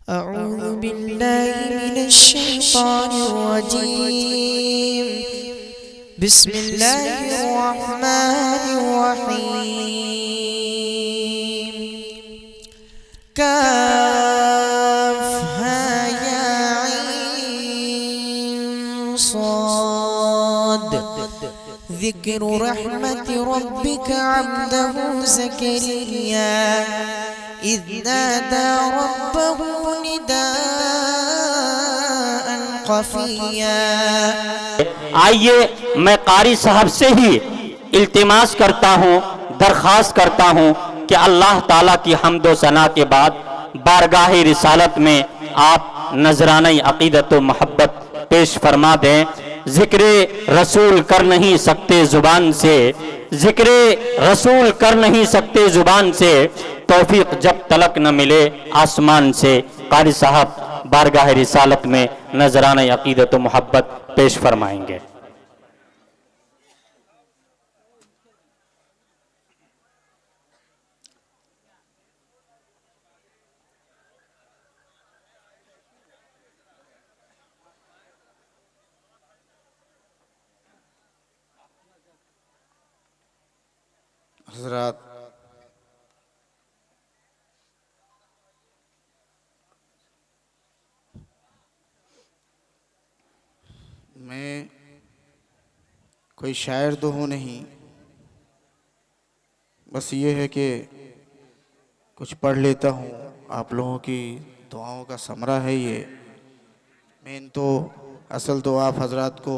أعوذ بالله من الشيطان الرجيم. بسم الله الرحمن الرحيم. كافها يا عين صاد. ذكر رحمة ربك عبده زكريا إذ نادى ربه نداء خفيا. آئیے میں قاری صاحب سے ہی التماس کرتا ہوں، درخواست کرتا ہوں کہ اللہ تعالیٰ کی حمد و ثنا کے بعد بارگاہ رسالت میں آپ نذرانہ عقیدت و محبت پیش فرما دیں. ذکر رسول کر نہیں سکتے زبان سے، ذکر رسول کر نہیں سکتے زبان سے، توفیق جب تلک نہ ملے آسمان سے. قاری صاحب بارگاہ رسالت میں نذرانہ عقیدت و محبت پیش فرمائیں گے. حضرات، میں کوئی شاعر تو ہوں نہیں، بس یہ ہے کہ کچھ پڑھ لیتا ہوں. آپ لوگوں کی دعاؤں کا ثمرہ ہے یہ. مین تو اصل تو آپ حضرات کو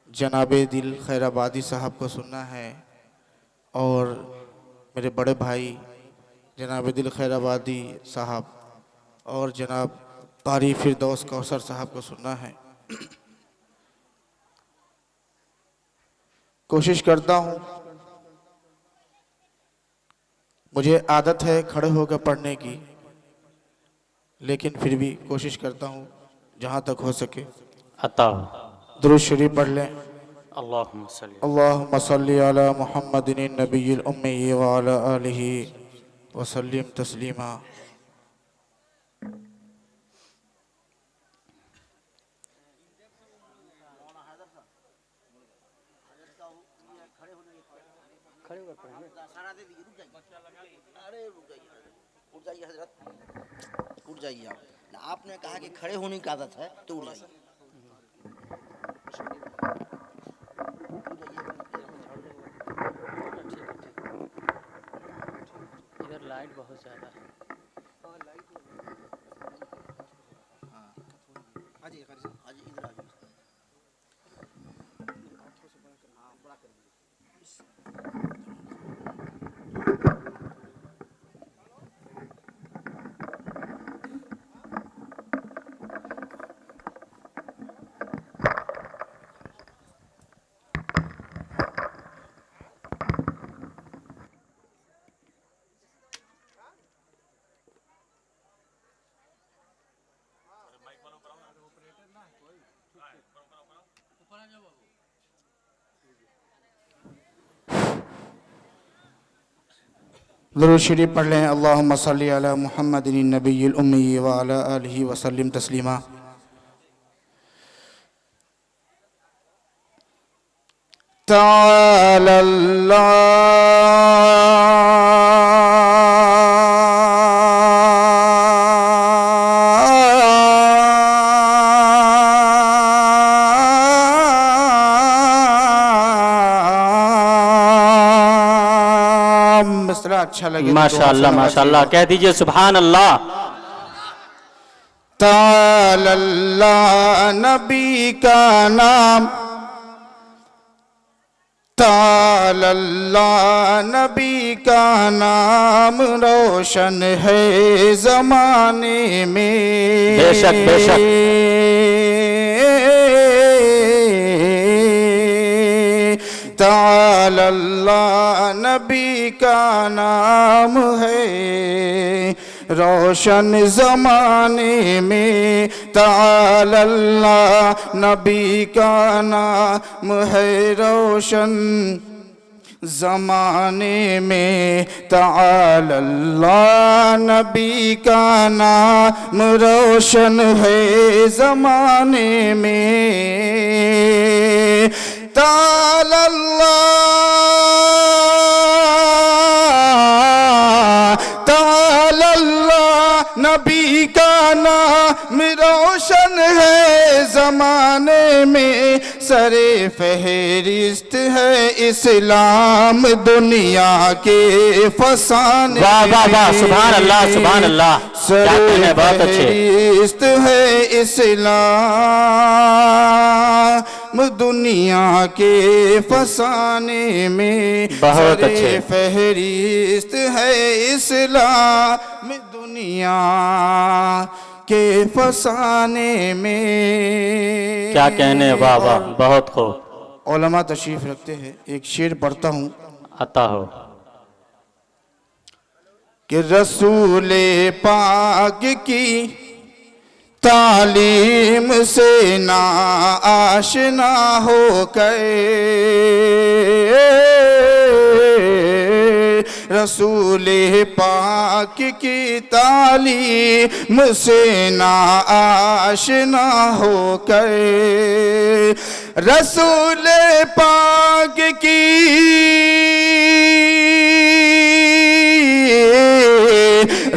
جناب دل خیر آبادی صاحب کو سننا ہے، اور میرے بڑے بھائی جناب دل خیر آبادی صاحب اور جناب قاری فردوس کوثر صاحب کو سننا ہے. کوشش کرتا ہوں، مجھے عادت ہے کھڑے ہو کر پڑھنے کی، لیکن پھر بھی کوشش کرتا ہوں جہاں تک ہو سکے. عطا درود شریف پڑھ لیں. اللہم صلی اللہم صلی علی محمد النبی الامی وعلی آلہ وسلم تسلیما. اٹھ جائیے. آپ نے کہا کہ کھڑے ہونے کی عادت ہے تو اٹھ جائیے. ادھر لائٹ بہت زیادہ ہے. درود شریف پڑھ لیں. اللہم صلی علی محمد النبی الامی وعلی آلہ وسلم تسلیما. تعالی اچھا لگے ماشاءاللہ ماشاءاللہ کہہ دیجئے سبحان اللہ. تعالی اللہ نبی کا نام، تعالی اللہ نبی کا نام روشن ہے زمانے میں. بے شک بے شک. تعالی اللہ نبی کا نام ہے روشن زمانے میں. تعالی اللہ نبی کا نام ہے روشن زمانے میں تعالی اللہ نبی کا نام روشن ہے زمانے میں تعالی اللہ تعالی اللہ نبی کا نام روشن ہے زمانے میں سر فہرست ہے اسلام دنیا کے فسانے واہ واہ واہ سبحان اللہ سبحان اللہ سر کیا کہنے بہت اچھے فہرست ہے اسلام دنیا کے فسانے میں بہت سر اچھے فہرست ہے اسلام دنیا کے فسانے میں کیا کہنے واہ واہ بہت خوب علماء تشریف رکھتے ہیں ایک شعر پڑھتا ہوں عطا ہو کہ رسول پاک کی تعلیم سے نا آشنا ہو کر رسول پاک کی تعلیم سے نا آشنا ہو کر رسول پاک کی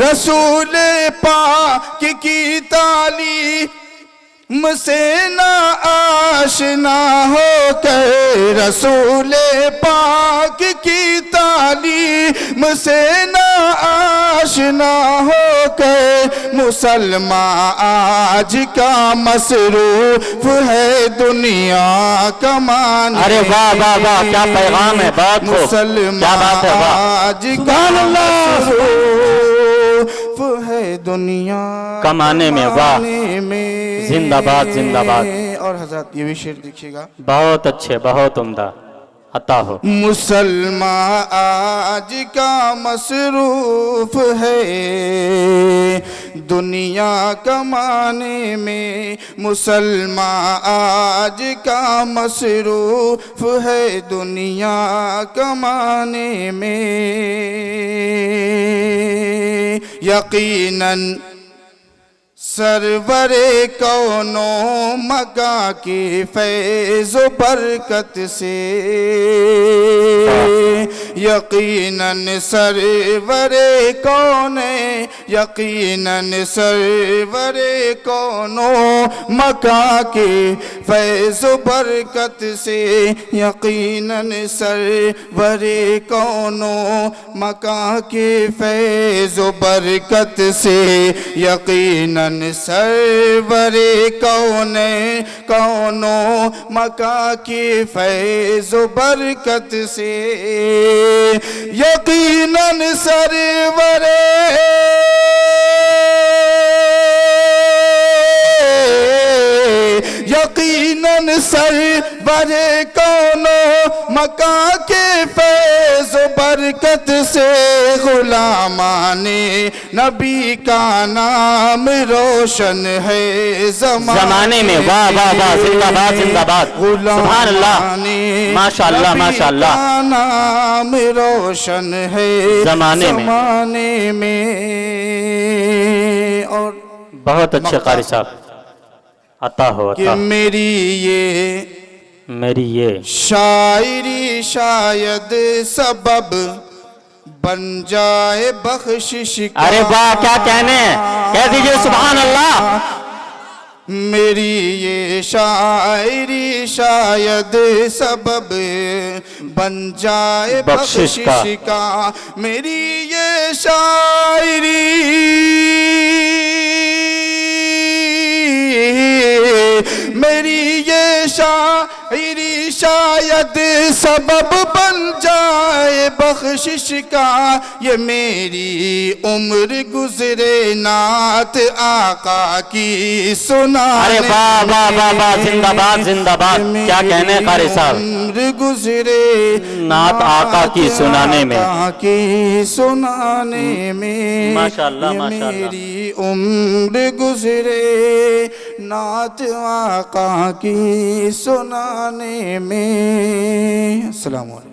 رسول پاک کی تعلیم سے نا آشنا ہو کر رسول پاک کی تعلیم سے نا آشنا ہو کر مسلمان آج کا مصروف ہے دنیا کمانے ارے واہ واہ واہ کیا پیغام ہے بہت خوب کیا بات ہے واہ آج کا مصروف ہے دنیا کمانے میں واہ میں زندہ باد زندہ باد اور حضرات یہ بھی شعر دیکھیے گا بہت اچھے بہت عمدہ عطا ہو مسلمان آج کا مصروف ہے دنیا کمانے میں مسلمان آج کا مصروف ہے دنیا کمانے میں یقیناً سرور کون و مکان کی فیض و برکت سے یقیناً سرور کون یقیناً سرور کون و مکان کی فیض و برکت سے یقیناً سرور کون و مکان کی فیض و برکت سے یقیناً سرور کون و مکان کی فیض و برکت سے یقیناً سرور یقیناً سرور کون و مکان کے فیض و برکت سے غلامان نبی کا نام روشن ہے زمانے میں واہ واہ واہ زندہ باد زندہ باد سبحان اللہ ماشاءاللہ ماشاءاللہ کا نام روشن ہے زمانے میں اور بہت اچھے قاری صاحب عطا ہو کہ عطا میری یہ شاعری شاید سبب بن جائے بخشش کا ارے واہ کیا کہنے کہہ دیجئے سبحان اللہ میری یہ شاعری شاید سبب بن جائے بخشش کا میری یہ شاعری میری یہ شاعری شاید سبب بن جائے بخشش کا یہ میری عمر گزرے نعت آقا کی سنانے ارے واہ واہ واہ واہ زندہ باد زندہ باد کیا کہنے قاری صاحب عمر گزرے نعت آقا کی سنانے میں آقا کی سنانے میں ماشاءاللہ ماشاءاللہ میری عمر گزرے نعت آقا کی سنانے میں السلام علیکم